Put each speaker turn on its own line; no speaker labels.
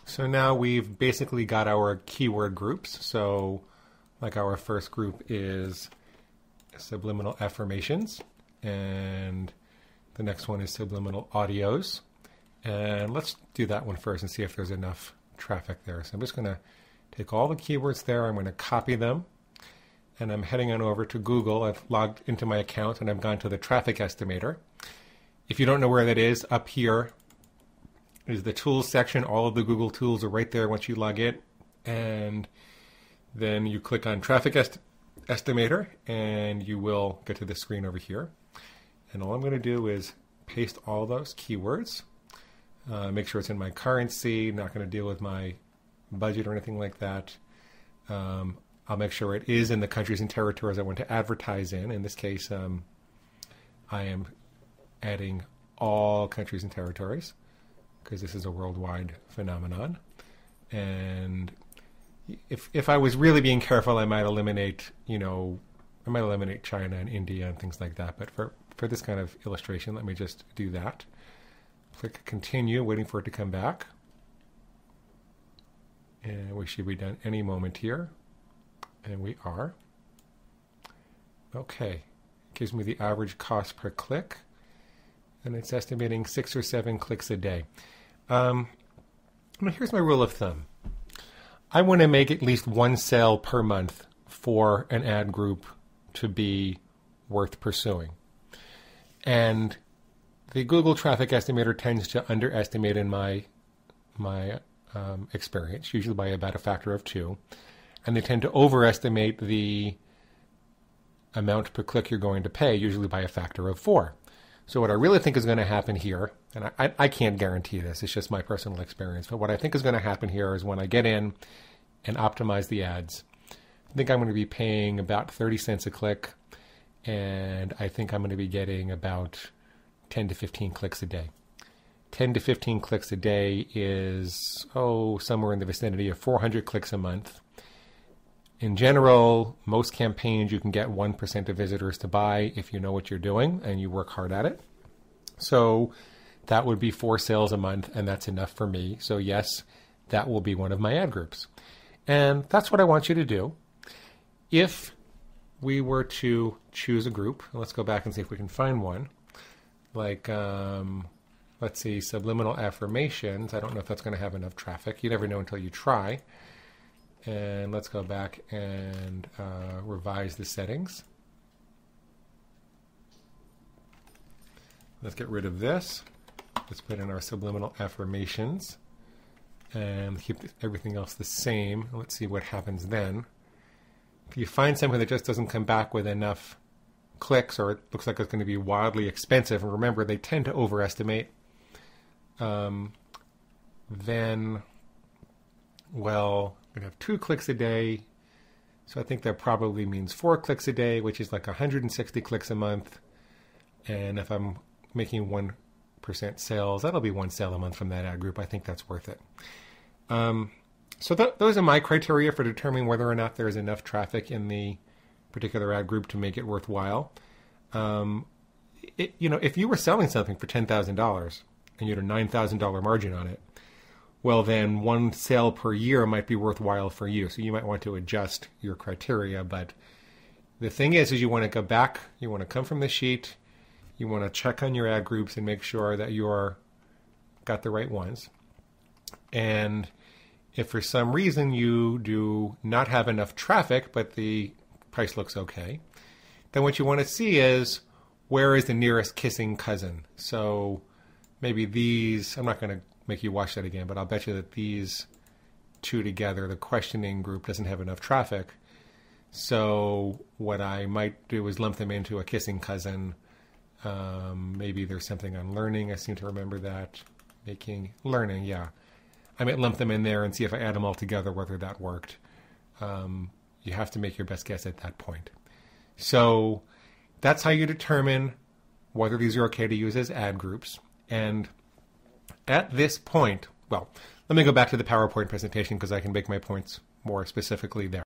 So now we've basically got our keyword groups. So like our first group is subliminal affirmations, and the next one is subliminal audios. And let's do that one first and see if there's enough traffic there. So I'm just going to take all the keywords there. I'm going to copy them. And I'm heading on over to Google. I've logged into my account and I've gone to the traffic estimator. If you don't know where that is, up here is the tools section. All of the Google tools are right there once you log in. And then you click on traffic estimator and you will get to this screen over here. And all I'm going to do is paste all those keywords. Make sure it's in my currency, not going to deal with my budget or anything like that. I'll make sure it is in the countries and territories I want to advertise in. In this case, I am adding all countries and territories because this is a worldwide phenomenon. And if I was really being careful, I might eliminate, China and India and things like that. But for this kind of illustration, let me just do that. Click continue, waiting for it to come back. And we should be done any moment here. And we are. Okay. It gives me the average cost per click. And it's estimating 6 or 7 clicks a day. Now here's my rule of thumb. I want to make at least one sale per month for an ad group to be worth pursuing. And the Google Traffic Estimator tends to underestimate in my experience, usually by about a factor of 2. And they tend to overestimate the amount per click you're going to pay, usually by a factor of 4. So what I really think is going to happen here, and I can't guarantee this, it's just my personal experience, but what I think is going to happen here is when I get in and optimize the ads, I think I'm going to be paying about 30 cents a click, and I think I'm going to be getting about 10 to 15 clicks a day. 10 to 15 clicks a day is, somewhere in the vicinity of 400 clicks a month. In general, most campaigns you can get 1% of visitors to buy if you know what you're doing and you work hard at it. So that would be 4 sales a month, and that's enough for me. So yes, that will be one of my ad groups. And that's what I want you to do. If we were to choose a group, let's go back and see if we can find one. Like, let's see, subliminal affirmations. I don't know if that's going to have enough traffic. You never know until you try. And let's go back and revise the settings. Let's get rid of this. Let's put in our subliminal affirmations and keep everything else the same. Let's see what happens then. If you find something that just doesn't come back with enough clicks, or it looks like it's going to be wildly expensive, and remember, they tend to overestimate, then, well, I'm going to have 2 clicks a day. So I think that probably means 4 clicks a day, which is like 160 clicks a month. And if I'm making 1% sales, that'll be 1 sale a month from that ad group. I think that's worth it. So those are my criteria for determining whether or not there's enough traffic in the particular ad group to make it worthwhile. If you were selling something for $10,000 and you had a $9,000 margin on it, well, then 1 sale per year might be worthwhile for you. So you might want to adjust your criteria. But the thing is you want to go back, you want to come from the sheet, you want to check on your ad groups and make sure that you're got the right ones. And if for some reason you do not have enough traffic, but the price looks okay, then what you want to see is, where is the nearest kissing cousin? So maybe these, I'm not going to make you watch that again, but I'll bet you that these 2 together, the questioning group, doesn't have enough traffic. So what I might do is lump them into a kissing cousin. Maybe there's something on learning. I seem to remember that. Making learning, yeah. I might lump them in there and see if I add them all together, whether that worked. You have to make your best guess at that point. So that's how you determine whether these are okay to use as ad groups. And at this point, well, let me go back to the PowerPoint presentation because I can make my points more specifically there.